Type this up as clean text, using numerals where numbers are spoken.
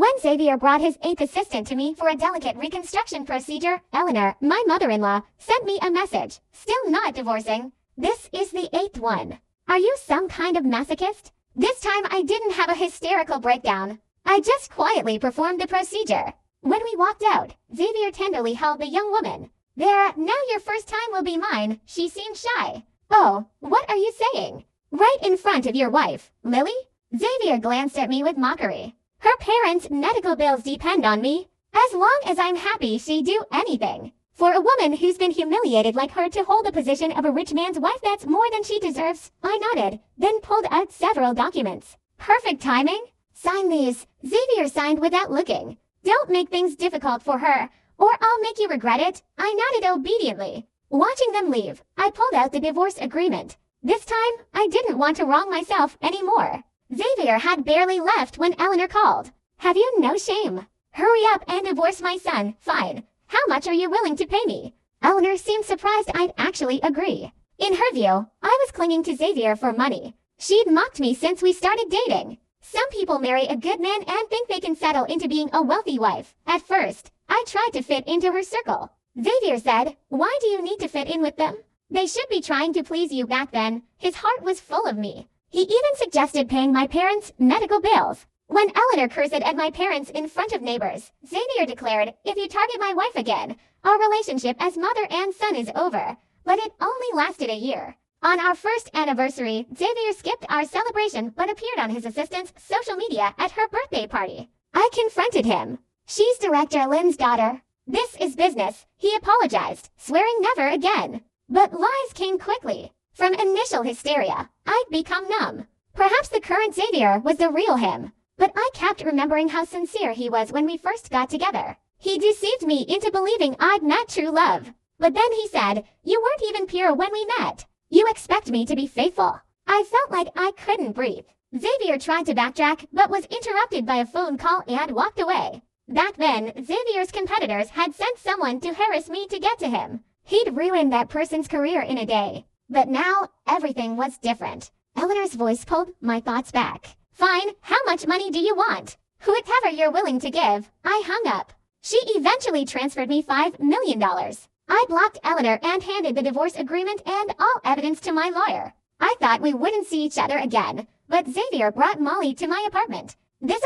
When Xavier brought his 8th assistant to me for a delicate reconstruction procedure, Eleanor, my mother-in-law, sent me a message. Still not divorcing. This is the 8th one. Are you some kind of masochist? This time I didn't have a hysterical breakdown. I just quietly performed the procedure. When we walked out, Xavier tenderly held the young woman. There, now your first time will be mine. She seemed shy. Oh, what are you saying? Right in front of your wife, Lily? Xavier glanced at me with mockery. Her parents' medical bills depend on me. As long as I'm happy, she'd do anything. For a woman who's been humiliated like her to hold the position of a rich man's wife, that's more than she deserves. I nodded, then pulled out several documents. Perfect timing. Sign these. Xavier signed without looking. Don't make things difficult for her, or I'll make you regret it. I nodded obediently. Watching them leave, I pulled out the divorce agreement. This time, I didn't want to wrong myself anymore. Xavier had barely left when Eleanor called. Have you no shame? Hurry up and divorce my son. Fine. How much are you willing to pay me? Eleanor seemed surprised I'd actually agree. In her view, I was clinging to Xavier for money. She'd mocked me since we started dating. Some people marry a good man and think they can settle into being a wealthy wife. At first, I tried to fit into her circle. Xavier said, why do you need to fit in with them? They should be trying to please you back then. His heart was full of me. He even suggested paying my parents' medical bills. When Eleanor cursed at my parents in front of neighbors, Xavier declared, if you target my wife again, our relationship as mother and son is over. But it only lasted a year. On our first anniversary, Xavier skipped our celebration but appeared on his assistant's social media at her birthday party. I confronted him. She's Director Lynn's daughter. This is business. He apologized, swearing never again. But lies came quickly. From initial hysteria, I'd become numb. Perhaps the current Xavier was the real him. But I kept remembering how sincere he was when we first got together. He deceived me into believing I'd met true love. But then he said, you weren't even pure when we met. You expect me to be faithful. I felt like I couldn't breathe. Xavier tried to backtrack, but was interrupted by a phone call and walked away. Back then, Xavier's competitors had sent someone to harass me to get to him. He'd ruined that person's career in a day. But now, everything was different. Eleanor's voice pulled my thoughts back. Fine, how much money do you want? Whatever you're willing to give. I hung up. She eventually transferred me $5 million. I blocked Eleanor and handed the divorce agreement and all evidence to my lawyer. I thought we wouldn't see each other again, but Xavier brought Molly to my apartment.